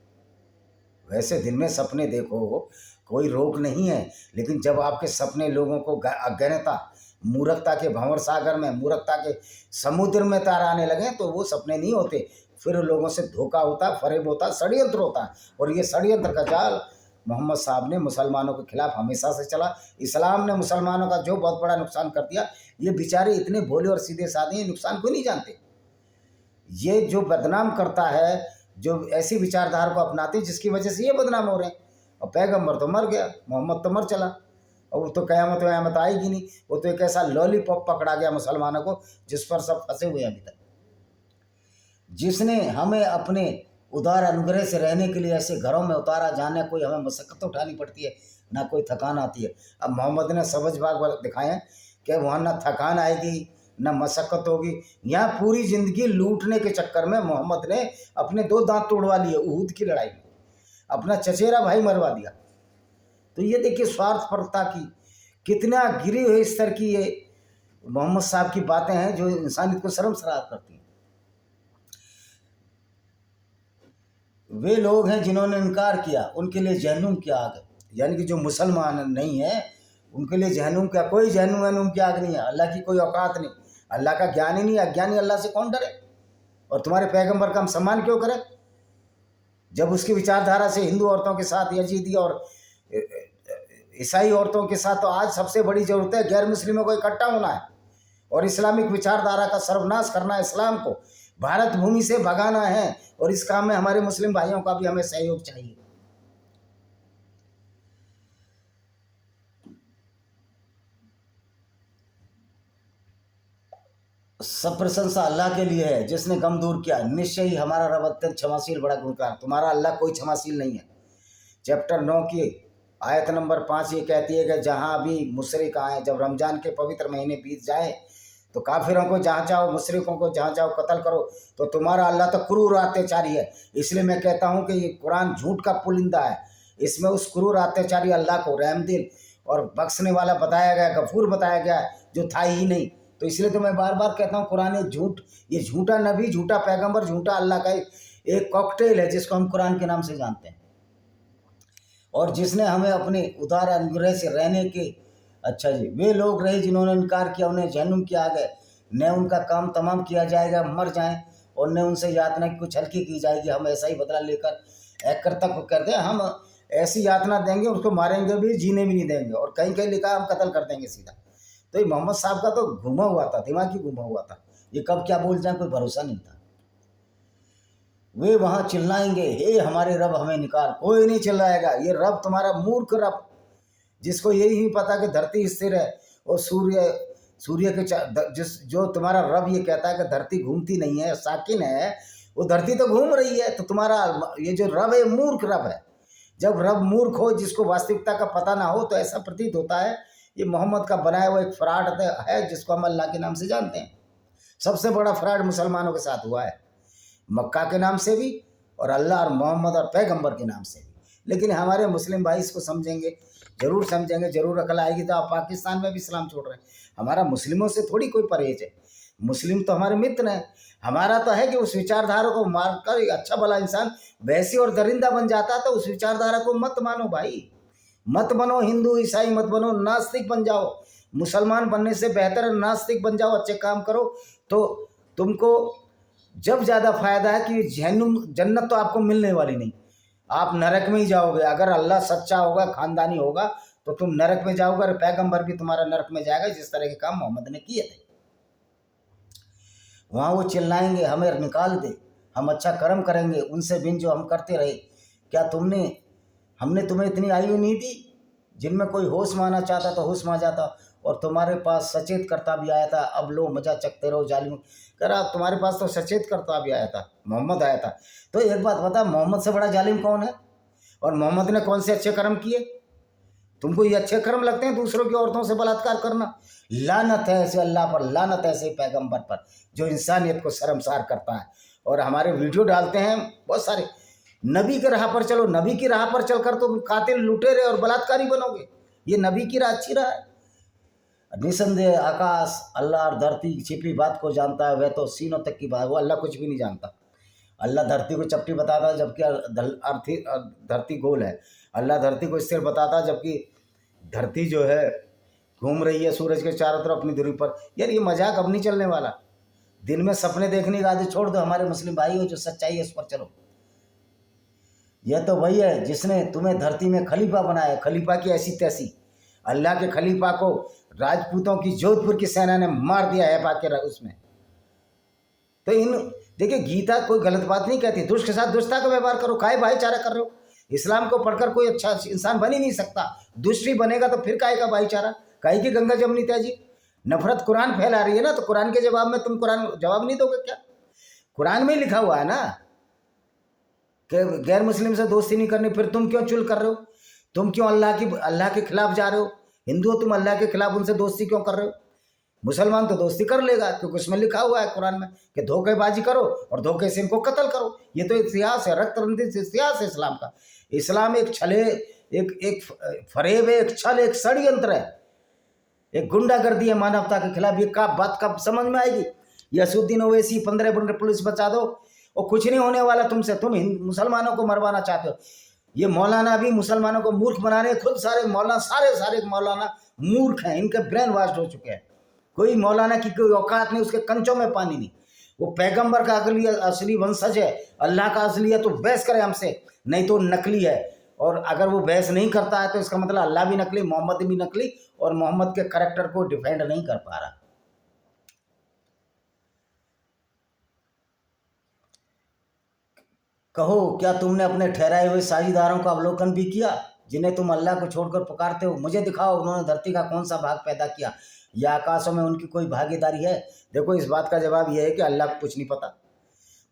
वैसे दिन में सपने देखो, कोई रोक नहीं है, लेकिन जब आपके सपने लोगों को अज्ञानता, मूर्खता के भंवर सागर में, मूर्खता के समुद्र में तैराने लगे तो वो सपने नहीं होते। फिर लोगों से धोखा होता, फरेब होता, षड्यंत्र होता। और ये षड्यंत्र का जाल मोहम्मद साहब ने मुसलमानों के खिलाफ हमेशा से चला। इस्लाम ने मुसलमानों का जो बहुत बड़ा नुकसान कर दिया, ये बेचारे इतने भोले और सीधे साधे हैं, नुकसान को नहीं जानते। ये जो बदनाम करता है, जो ऐसी विचारधारा को अपनाते हैं, जिसकी वजह से ये बदनाम हो रहे हैं। और पैगंबर तो मर गया, मोहम्मद तो मर चला, और वो तो क़यामत आएगी नहीं। वो तो एक ऐसा लॉलीपॉप पकड़ा गया मुसलमानों को, जिस पर सब फंसे हुए हैं अभी तक। जिसने हमें अपने उदार अनुग्रह से रहने के लिए ऐसे घरों में उतारा, जाने कोई हमें मशक्क़त उठानी पड़ती है, ना कोई थकान आती है। अब मोहम्मद ने सबज बाग दिखाए हैं कि वहाँ ना थकान आएगी, ना मशक्क़त होगी। यहाँ पूरी ज़िंदगी लूटने के चक्कर में मोहम्मद ने अपने 2 दांत तोड़वा लिए उहद की लड़ाई में, अपना चचेरा भाई मरवा दिया। तो ये देखिए स्वार्थपरता की कितना गिरी हुई स्तर की ये मोहम्मद साहब की बातें हैं, जो इंसानियत को शर्मसार करती हैं। वे लोग हैं जिन्होंने इनकार किया, उनके लिए जहन्नुम की आग है। यानी कि जो मुसलमान नहीं है उनके लिए जहन्नुम क्या, कोई जहन्नुम की आग नहीं है। अल्लाह की कोई औकात नहीं, अल्लाह का ज्ञान ही नहीं। अज्ञानी अल्लाह से कौन डरे? और तुम्हारे पैगंबर का हम सम्मान क्यों करें? जब उसकी विचारधारा से हिंदू औरतों के साथ, यजीदी और ईसाई औरतों के साथ, तो आज सबसे बड़ी ज़रूरत है गैर मुस्लिमों को इकट्ठा होना है और इस्लामिक विचारधारा का सर्वनाश करना है, इस्लाम को भारत भूमि से भगाना है। और इस काम में हमारे मुस्लिम भाइयों का भी हमें सहयोग चाहिए। सब प्रशंसा अल्लाह के लिए है जिसने गम दूर किया, निश्चय ही हमारा रब अत्यंत क्षमाशील बड़ा गुणकार। तुम्हारा अल्लाह कोई क्षमाशील नहीं है। चैप्टर 9 की आयत नंबर 5 ये कहती है कि जहाँ भी मुशरिक आए, जब रमज़ान के पवित्र महीने बीत जाए तो काफिरों को जहाँ चाहो, मुशरिकों को जहाँ चाहो कत्ल करो। तो तुम्हारा अल्लाह तो क्रूर अत्याचारी है। इसलिए मैं कहता हूँ कि ये कुरान झूठ का पुलिंदा है। इसमें उस क्रूर अत्याचारी अल्लाह को रहमदिल और बख्शने वाला बताया गया, गफूर बताया गया, जो था ही नहीं। तो इसलिए तो मैं बार बार कहता हूँ कुरान एक झूठ, ये झूठा नबी, झूठा पैगंबर, झूठा अल्लाह का एक कॉकटेल है जिसको हम कुरान के नाम से जानते हैं। और जिसने हमें अपने उदार अनुग्रह से रहने के, अच्छा जी, वे लोग रहे जिन्होंने इनकार किया, उन्हें जहन्नुम किया गया, न उनका काम तमाम किया जाएगा, मर जाएं, और न उनसे यातना की कुछ हल्की की जाएगी। हम ऐसा ही बदला लेकर एक कर्तव्य को करते हैं, हम ऐसी यातना देंगे, उसको मारेंगे भी, जीने भी नहीं देंगे, और कहीं कहीं लिखा हम कत्ल कर देंगे सीधा। तो ये मोहम्मद साहब का तो घुमा हुआ था, दिमाग ही घुमा हुआ था। ये कब क्या बोल जाए कोई भरोसा नहीं था। वे वहाँ चिल्लाएंगे, हे हमारे रब हमें निकाल। कोई नहीं चिल्लाएगा। ये रब तुम्हारा मूर्ख रब, जिसको यही नहीं पता कि धरती स्थिर है और सूर्य के जो तुम्हारा रब ये कहता है कि धरती घूमती नहीं है, साकिन है, वो धरती तो घूम रही है। तो तुम्हारा ये जो रब है मूर्ख रब है। जब रब मूर्ख हो, जिसको वास्तविकता का पता ना हो, तो ऐसा प्रतीत होता है ये मोहम्मद का बनाया हुआ एक फ्रॉड है, जिसको हम अल्लाह के नाम से जानते हैं। सबसे बड़ा फ्रॉड मुसलमानों के साथ हुआ है, मक्का के नाम से भी और अल्लाह और मोहम्मद और पैगंबर के नाम से भी। लेकिन हमारे मुस्लिम भाई इसको समझेंगे, जरूर समझेंगे, जरूर अकल आएगी। तो आप पाकिस्तान में भी इस्लाम छोड़ रहे हैं। हमारा मुस्लिमों से थोड़ी कोई परहेज है। मुस्लिम तो हमारे मित्र हैं। हमारा तो है कि उस विचारधारा को मारकर अच्छा भला इंसान वैसी और दरिंदा बन जाता, तो उस विचारधारा को मत मानो भाई, मत बनो हिंदू ईसाई, मत बनो नास्तिक बन जाओ। मुसलमान बनने से बेहतर है नास्तिक बन जाओ, अच्छे काम करो। तो तुमको जब ज़्यादा फायदा है कि जन्नत तो आपको मिलने वाली नहीं, आप नरक में ही जाओगे। अगर अल्लाह सच्चा होगा, खानदानी होगा, तो तुम नरक में जाओगे और पैगंबर भी तुम्हारा नरक में जाएगा, जिस तरह के काम मोहम्मद ने किए थे। वहाँ वो चिल्लाएंगे हमें निकाल दे, हम अच्छा कर्म करेंगे उनसे बिन जो हम करते रहे। क्या हमने तुम्हें इतनी आयु नहीं दी? जिनमें कोई होश में आना चाहता तो होश में आ जाता, और तुम्हारे पास सचेत करता भी आया था। अब लो मजा चखते रहो जालिम। कह रहा तुम्हारे पास तो सचेत करता भी आया था, मोहम्मद आया था। तो एक बात बता, मोहम्मद से बड़ा जालिम कौन है? और मोहम्मद ने कौन से अच्छे कर्म किए? तुमको ये अच्छे कर्म लगते हैं दूसरों की औरतों से बलात्कार करना? लानत है ऐसे अल्लाह पर, लानत है ऐसे पैगंबर पर जो इंसानियत को शर्मसार करता है। और हमारे वीडियो डालते हैं बहुत सारे, नबी के राह पर चलो, नबी की राह पर चलकर तो कातिल, लुटेरे और बलात्कारी बनोगे। ये नबी की राह अच्छी राह है? निसंदेह आकाश, अल्लाह और धरती की छिपी बात को जानता है, वह तो सीनों तक की बात, वो अल्लाह कुछ भी नहीं जानता। अल्लाह धरती को चपटी बताता है जबकि धरती गोल है। अल्लाह धरती को स्थिर बताता है जबकि धरती जो है घूम रही है सूरज के चारों तरफ अपनी दूरी पर। यार ये मजाक अब नहीं चलने वाला। दिन में सपने देखने की आदत छोड़ दो हमारे मुस्लिम भाई हो, जो सच्चाई है उस पर चलो। यह तो वही है जिसने तुम्हें धरती में खलीफा बनाया, खलीफा की ऐसी तैसी। अल्लाह के खलीफा को राजपूतों की जोधपुर की सेना ने मार दिया है पाके उसमें। तो देखिए, गीता कोई गलत बात नहीं कहती, दुष्ट के साथ दुष्टता का व्यवहार करो, काहे भाईचारा कर रहे हो? इस्लाम को पढ़कर कोई अच्छा इंसान बन ही नहीं सकता। दुष्ट ही बनेगा तो फिर काहे का भाईचारा, काहे की गंगा जमनी तहजीब? नफरत कुरान फैला रही है ना, तो कुरान के जवाब में तुम कुरान जवाब नहीं दोगे क्या? कुरान में ही लिखा हुआ है ना कि गैर मुस्लिम से दोस्ती नहीं करनी, फिर तुम क्यों चुल कर रहे हो? तुम क्यों अल्लाह के खिलाफ जा रहे हो? हिंदू हो तुम, अल्लाह के खिलाफ उनसे दोस्ती क्यों कर रहे हो? मुसलमान तो दोस्ती कर लेगा क्योंकि उसमें लिखा हुआ है कुरान में कि धोखेबाजी करो और धोखे से इनको कत्ल करो। ये तो इतिहास है, रक्त रंजित इतिहास है इस्लाम का। इस्लाम एक छले, एक फरेब है, एक छल, एक षड्यंत्र है, एक गुंडागर्दी है मानवता के खिलाफ। ये बात कब समझ में आएगी? यसुद्दीन ओवैसी 15 मिनट पुलिस बचा दो और कुछ नहीं होने वाला तुमसे। तुम मुसलमानों को मरवाना चाहते हो। ये मौलाना भी मुसलमानों को मूर्ख बना रहे हैं। खुद सारे मौलाना सारे मौलाना मूर्ख हैं, इनके ब्रेन वॉश हो चुके हैं। कोई मौलाना की कोई औकात नहीं, उसके कंचों में पानी नहीं। वो पैगंबर का असली वंशज है, अल्लाह का असली है तो बहस करे हमसे, नहीं तो नकली है। और अगर वो बहस नहीं करता है तो इसका मतलब अल्लाह भी नकली, मोहम्मद भी नकली, और मोहम्मद के करैक्टर को डिफेंड नहीं कर पा रहा। कहो, क्या तुमने अपने ठहराए हुए साझीदारों का अवलोकन भी किया जिन्हें तुम अल्लाह को छोड़कर पुकारते हो? मुझे दिखाओ उन्होंने धरती का कौन सा भाग पैदा किया, या आकाशों में उनकी कोई भागीदारी है? देखो, इस बात का जवाब यह है कि अल्लाह को कुछ नहीं पता।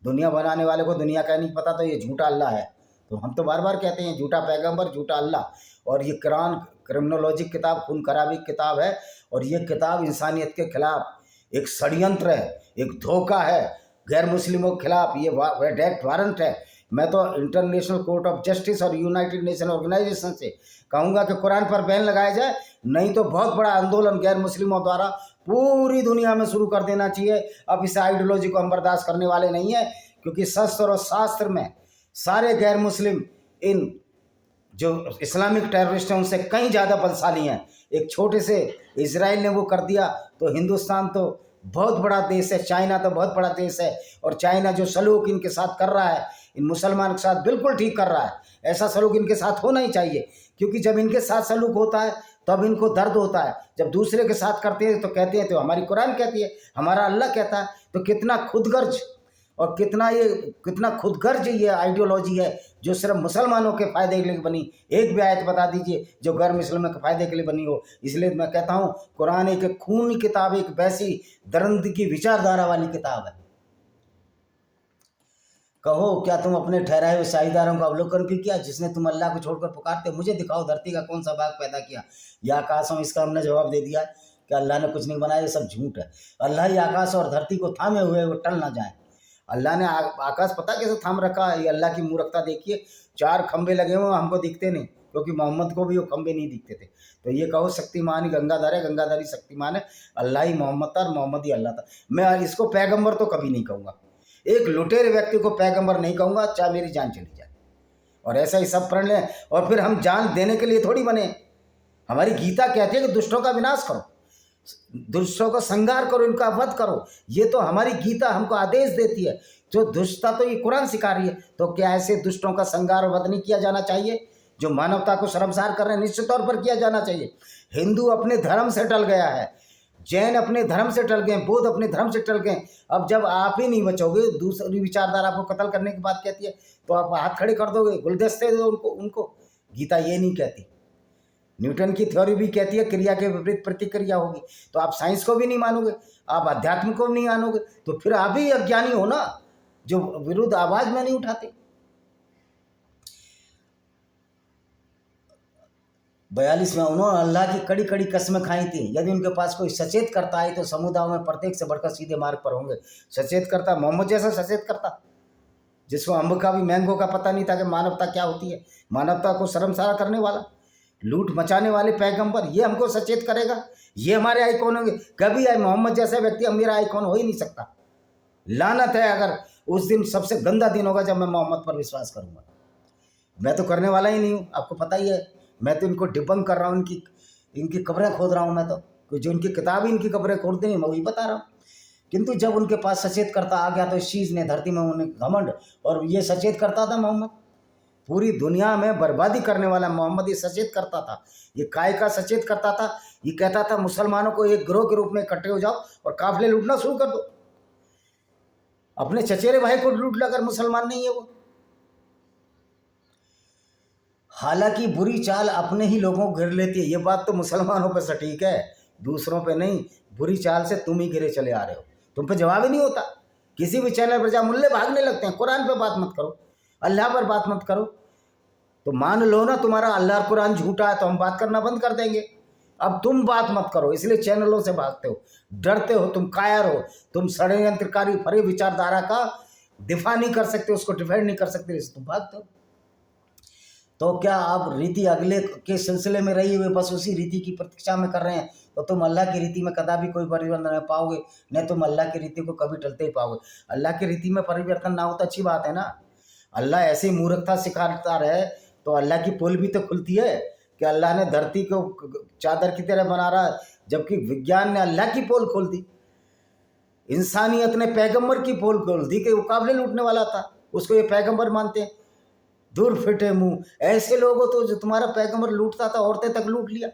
दुनिया बनाने वाले को दुनिया का नहीं पता, तो ये झूठा अल्लाह है। तो हम तो बार बार कहते हैं झूठा पैगंबर, झूठा अल्लाह। और ये कुरान क्रिमिनोलॉजी किताब, खून खराबी किताब है, और ये किताब इंसानियत के खिलाफ एक षड्यंत्र है, एक धोखा है गैर मुस्लिमों के खिलाफ। ये डेथ वारंट है। मैं तो इंटरनेशनल कोर्ट ऑफ जस्टिस और यूनाइटेड नेशन ऑर्गेनाइजेशन से कहूँगा कि कुरान पर बैन लगाया जाए, नहीं तो बहुत बड़ा आंदोलन गैर मुस्लिमों द्वारा पूरी दुनिया में शुरू कर देना चाहिए। अब इस आइडियोलॉजी को हम बर्दाश्त करने वाले नहीं है, क्योंकि शस्त्र और शास्त्र में सारे गैर मुस्लिम, इन जो इस्लामिक टेररिस्ट हैं उनसे कहीं ज़्यादा बलशाली हैं। एक छोटे से इजराइल ने वो कर दिया, तो हिंदुस्तान तो बहुत बड़ा देश है, चाइना तो बहुत बड़ा देश है, और चाइना जो सलूक इनके साथ कर रहा है, इन मुसलमान के साथ बिल्कुल ठीक कर रहा है। ऐसा सलूक इनके साथ होना ही चाहिए, क्योंकि जब इनके साथ सलूक होता है तब इनको दर्द होता है। जब दूसरे के साथ करते हैं तो कहते हैं तो हमारी कुरान कहती है, हमारा अल्लाह कहता है। तो कितना खुदगर्ज और कितना खुदगर्ज ये आइडियोलॉजी है जो सिर्फ मुसलमानों के फ़ायदे के लिए बनी। एक भी आयत बता दीजिए जो गैर मुसलमानों के फ़ायदे के लिए बनी हो। इसलिए मैं कहता हूँ कुरान एक खूनी किताब, एक वैसी दरंद की विचारधारा वाली किताब है। कहो, क्या तुम अपने ठहराए हुए साझीदारों का अवलोकन भी किया जिसने तुम अल्लाह को छोड़कर पुकारते? मुझे दिखाओ धरती का कौन सा भाग पैदा किया, या आकाशों? इसका हमने जवाब दे दिया कि अल्लाह ने कुछ नहीं बनाया, ये सब झूठ है। अल्लाह ही आकाश और धरती को थामे हुए वो टल ना जाए। अल्लाह ने आकाश पता कैसे थाम रखा है? ये अल्लाह की मूर्खता देखिए। 4 खंबे लगे हुए हमको दिखते नहीं, क्योंकि मोहम्मद को भी वो खंबे नहीं दिखते थे। तो ये कहो शक्तिमान ही गंगाधर है, गंगाधर ही शक्तिमान है, अल्लाह ही मोहम्मद था और मोहम्मद ही अल्लाह था। मैं इसको पैगंबर तो कभी नहीं कहूँगा, एक लुटेरे व्यक्ति को पैगंबर नहीं कहूँगा, चाहे मेरी जान चली जाए। और ऐसा ही सब प्रण लें, और फिर हम जान देने के लिए थोड़ी बने। हमारी गीता कहती है कि दुष्टों का विनाश करो, दुष्टों का संहार करो, इनका वध करो। ये तो हमारी गीता हमको आदेश देती है। जो दुष्टता तो ये कुरान सिखा रही है। तो क्या ऐसे दुष्टों का संहार और वध नहीं किया जाना चाहिए? जो मानवता को शर्मसार कर रहे हैं, निश्चित तौर पर किया जाना चाहिए। हिंदू अपने धर्म से टल गया है, जैन अपने धर्म से टल गए, बौद्ध अपने धर्म से टल गए। अब जब आप ही नहीं बचोगे, दूसरी विचारधारा आपको कत्ल करने की बात कहती है तो आप हाथ खड़े कर दोगे, गुलदस्ते दो उनको। गीता ये नहीं कहती। न्यूटन की थ्योरी भी कहती है क्रिया के विपरीत प्रतिक्रिया होगी। तो आप साइंस को भी नहीं मानोगे, आप अध्यात्म को भी नहीं मानोगे, तो फिर आप ही अज्ञानी हो ना, जो विरुद्ध आवाज में नहीं उठाते। 42 में उन्होंने अल्लाह की कड़ी कड़ी कस्में खाई थी, यदि उनके पास कोई सचेत करता है तो समुदायों में प्रत्येक से बढ़कर सीधे मार्ग पर होंगे। सचेत करता, मोहम्मद जैसा सचेत करता, जिसको अम्ब का भी मैंगो का पता नहीं था कि मानवता क्या होती है, मानवता को शर्मसार करने वाला, लूट मचाने वाले पैगंबर, ये हमको सचेत करेगा, ये हमारे आइकॉन होंगे। कभी मोहम्मद जैसा व्यक्ति अब मेरा आइकॉन हो ही नहीं सकता। लानत है अगर उस दिन सबसे गंदा दिन होगा जब मैं मोहम्मद पर विश्वास करूंगा। मैं तो करने वाला ही नहीं हूँ, आपको पता ही है। मैं तो इनको डिबंक कर रहा हूँ, इनकी कब्रें खोद रहा हूँ। मैं तो जो इनकी किताब इनकी कब्रें खोदते नहीं, मैं वही बता रहा हूँ। किंतु जब उनके पास सचेत करता आ गया तो इस चीज़ ने धरती में उन्हें घमंड, और ये सचेत करता था मोहम्मद, पूरी दुनिया में बर्बादी करने वाला मोहम्मद ये सचेत करता था। ये काय का सचेत करता था। ये कहता था मुसलमानों को एक गिरोह के रूप में इकट्ठे हो जाओ और काफिले लूटना शुरू कर दो। अपने चचेरे भाई को लूट ला, अगर मुसलमान नहीं है वो। हालांकि बुरी चाल अपने ही लोगों को गिर लेती है, ये बात तो मुसलमानों पर सटीक है, दूसरों पे नहीं। बुरी चाल से तुम ही गिरे चले आ रहे हो, तुम पे जवाब ही नहीं होता। किसी भी चैनल पर जा मुल्ले भागने लगते हैं, कुरान पे बात मत करो, अल्लाह पर बात मत करो। तो मान लो ना तुम्हारा अल्लाह कुरान झूठा है तो हम बात करना बंद कर देंगे। अब तुम बात मत करो, इसलिए चैनलों से भागते हो, डरते हो, तुम कायर हो, तुम षड्यंत्रकारी फरी विचारधारा का दिफा नहीं कर सकते, उसको डिफेंड नहीं कर सकते, इसलिए तुम भागते हो। तो क्या आप रीति अगले के सिलसिले में रही हुए बस उसी रीति की प्रतीक्षा में कर रहे हैं, तो तुम अल्लाह की रीति में कदापि कोई परिवर्तन नहीं पाओगे, न तुम अल्लाह की रीति को कभी टलते ही पाओगे। अल्लाह की रीति में परिवर्तन ना हो तो अच्छी बात है ना। अल्लाह ऐसी मूर्खता सिखाता रहे तो अल्लाह की पोल भी तो खुलती है कि अल्लाह ने धरती को चादर की तरह बना रहा, जबकि विज्ञान ने अल्लाह की पोल खोल दी, इंसानियत ने पैगंबर की पोल खोल दी कि वो काबिल लूटने वाला था, उसको ये पैगंबर मानते हैं। दूर फिटे मुंह, ऐसे लोगों तो जो तुम्हारा पैगंबर लूटता था, औरतें तक लूट लिया,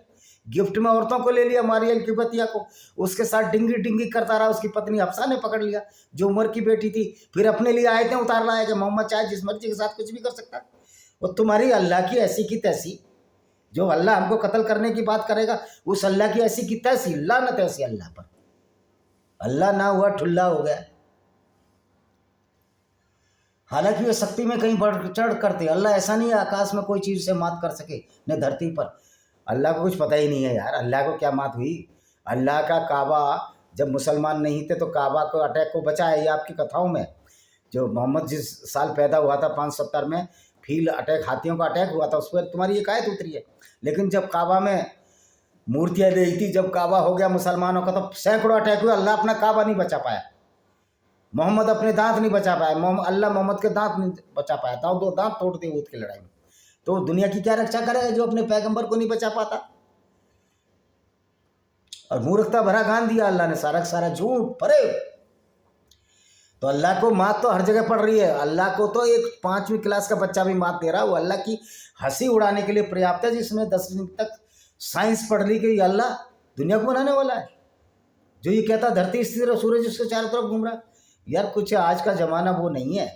गिफ्ट में औरतों को ले लिया, मारियल की बतिया को, उसके साथ डिंगी डिंगी करता रहा। उसकी पत्नी हफ्सा ने पकड़ लिया, जो उमर की बेटी थी, फिर अपने लिए आयतें उतार लाया कि मोहम्मद चाहे जिस मर्जी के साथ कुछ भी कर सकता है। और तुम्हारी अल्लाह की ऐसी की तैसी, जो अल्लाह हमको कत्ल करने की बात करेगा, उस अल्लाह की ऐसी की तैसी, लानत ऐसी अल्लाह पर। अल्लाह ना हुआ ठुल्ला हो गया। हालांकि वे शक्ति में कहीं बढ़ चढ़ करते, अल्लाह ऐसा नहीं है आकाश में कोई चीज़ से मात कर सके, न धरती पर। अल्लाह को कुछ पता ही नहीं है यार, अल्लाह को क्या मात हुई। अल्लाह का काबा, जब मुसलमान नहीं थे तो काबा को अटैक को बचाया। ये आपकी कथाओं में, जो मोहम्मद जिस साल पैदा हुआ था 570 में, फील्ड अटैक, हाथियों का अटैक हुआ था, उस पर तुम्हारी एक आयत उतरी है। लेकिन जब काबा में मूर्तियाँ रही थी, जब काबा हो गया मुसलमानों का, तो सैकड़ों अटैक हुए, अल्लाह अपना काबा नहीं बचा पाया, मोहम्मद अपने दांत नहीं बचा पाया, अल्लाह मोहम्मद के दांत नहीं बचा पाया था, 2 दांत तोड़ दिए ऊद की लड़ाई में। तो दुनिया की क्या रक्षा करेगा जो अपने पैगंबर को नहीं बचा पाता। और मूर्खता भरा गान दिया अल्लाह ने, सारा सारा झूठ भरे। तो अल्लाह को मात तो हर जगह पड़ रही है। अल्लाह को तो एक 5वीं क्लास का बच्चा भी मात दे रहा है, वो अल्लाह की हंसी उड़ाने के लिए पर्याप्त है, जिसमें 10वीं तक साइंस पढ़ ली कि अल्लाह दुनिया को बनाने वाला है। जो ये कहता धरती स्थिर और सूरज उसके चारों तरफ घूम रहा है, यार कुछ आज का ज़माना वो नहीं है।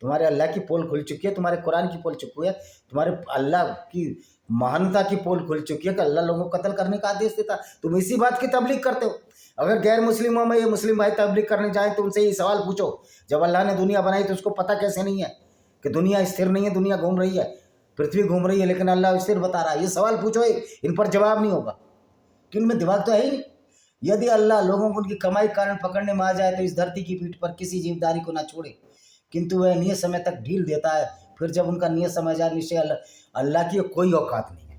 तुम्हारे अल्लाह की पोल खुल चुकी है, तुम्हारे कुरान की पोल चुकी है, तुम्हारे अल्लाह की महानता की पोल खुल चुकी है कि अल्लाह लोगों को कत्ल करने का आदेश देता। तुम इसी बात की तबलीग करते हो। अगर गैर मुस्लिमों में ये मुस्लिम भाई तबलीग करने जाएँ तो उनसे ये सवाल पूछो, जब अल्लाह ने दुनिया बनाई तो उसको पता कैसे नहीं है कि दुनिया स्थिर नहीं है, दुनिया घूम रही है, पृथ्वी घूम रही है, लेकिन अल्लाह स्थिर बता रहा है। ये सवाल पूछो, इन पर जवाब नहीं होगा कि उनमें दिमाग तो है ही नहीं। यदि अल्लाह लोगों को उनकी कमाई के कारण पकड़ने में आ जाए तो इस धरती की पीठ पर किसी जीवदारी को ना छोड़े, किंतु वह नियत समय तक ढील देता है। फिर जब उनका नियत समय जाए, निश्चय अल्लाह की कोई औकात नहीं है।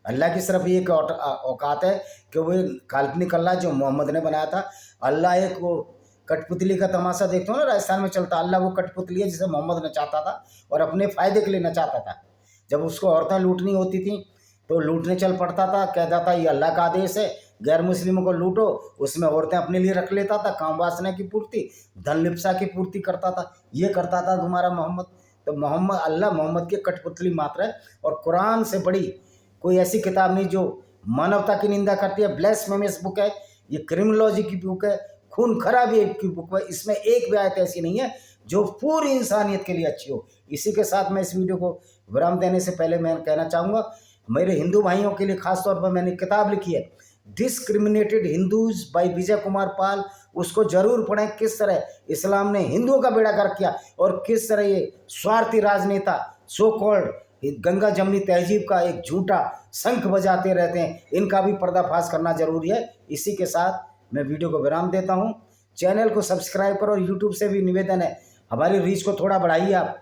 अल्लाह की सिर्फ एक औकात है कि वो काल्पनिक अल्लाह जो मोहम्मद ने बनाया था। अल्लाह एक वो कठपुतली का तमाशा देखते हो ना, राजस्थान में चलता, अल्लाह वो कठपुतली है जिसे मोहम्मद नचाता था और अपने फ़ायदे के लिए नचाता था। जब उसको औरतें लूटनी होती थी तो लूटने चल पड़ता था, कहता था ये अल्लाह का आदेश है, गैर मुस्लिमों को लूटो। उसमें औरतें अपने लिए रख लेता था, काम वासना की पूर्ति, धन लिप्सा की पूर्ति करता था। ये करता था तुम्हारा मोहम्मद। तो मोहम्मद अल्लाह मोहम्मद की कठपुतली मात्र है। और कुरान से बड़ी कोई ऐसी किताब नहीं जो मानवता की निंदा करती है। ब्लेस्फेमस बुक है ये, क्रिमिनोलॉजी की बुक है, खून खराबी की बुक है। इसमें एक भी आयत ऐसी नहीं है जो पूरी इंसानियत के लिए अच्छी हो। इसी के साथ मैं इस वीडियो को विराम देने से पहले मैं कहना चाहूँगा, मेरे हिंदू भाइयों के लिए खास तौर पर मैंने किताब लिखी है डिस्क्रिमिनेटेड हिंदूज बाय विजय कुमार पाल, उसको जरूर पढ़ें। किस तरह इस्लाम ने हिंदुओं का बेड़ा गर्क किया और किस तरह ये स्वार्थी राजनेता सो कॉल्ड गंगा जमनी तहजीब का एक झूठा शंख बजाते रहते हैं, इनका भी पर्दाफाश करना जरूरी है। इसी के साथ मैं वीडियो को विराम देता हूं। चैनल को सब्सक्राइब करो और यूट्यूब से भी निवेदन है हमारी रीच को थोड़ा बढ़ाइए आप।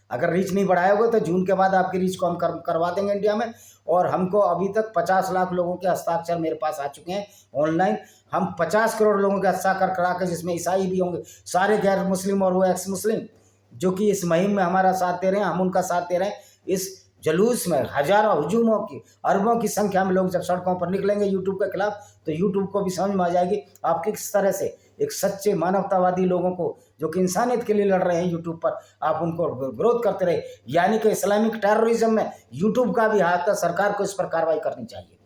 अगर रीच नहीं बढ़ाओगे तो जून के बाद आपकी रीच को हम करवा देंगे इंडिया में। और हमको अभी तक 50 लाख लोगों के हस्ताक्षर मेरे पास आ चुके हैं ऑनलाइन। हम 50 करोड़ लोगों के हस्ताक्षर करा के, जिसमें ईसाई भी होंगे, सारे गैर मुस्लिम और वो एक्स मुस्लिम जो कि इस मुहिम में हमारा साथ दे रहे हैं, हम उनका साथ दे रहे हैं। इस जुलूस में हजारों हुजूमों की अरबों की संख्या में लोग जब सड़कों पर निकलेंगे यूट्यूब के खिलाफ, तो यूट्यूब को भी समझ में आ जाएगी आप किस तरह से एक सच्चे मानवतावादी लोगों को जो कि इंसानियत के लिए लड़ रहे हैं यूट्यूब पर, आप उनको विरोध करते रहे। यानी कि इस्लामिक टेररिज्म में यूट्यूब का भी हाथ है, सरकार को इस पर कार्रवाई करनी चाहिए।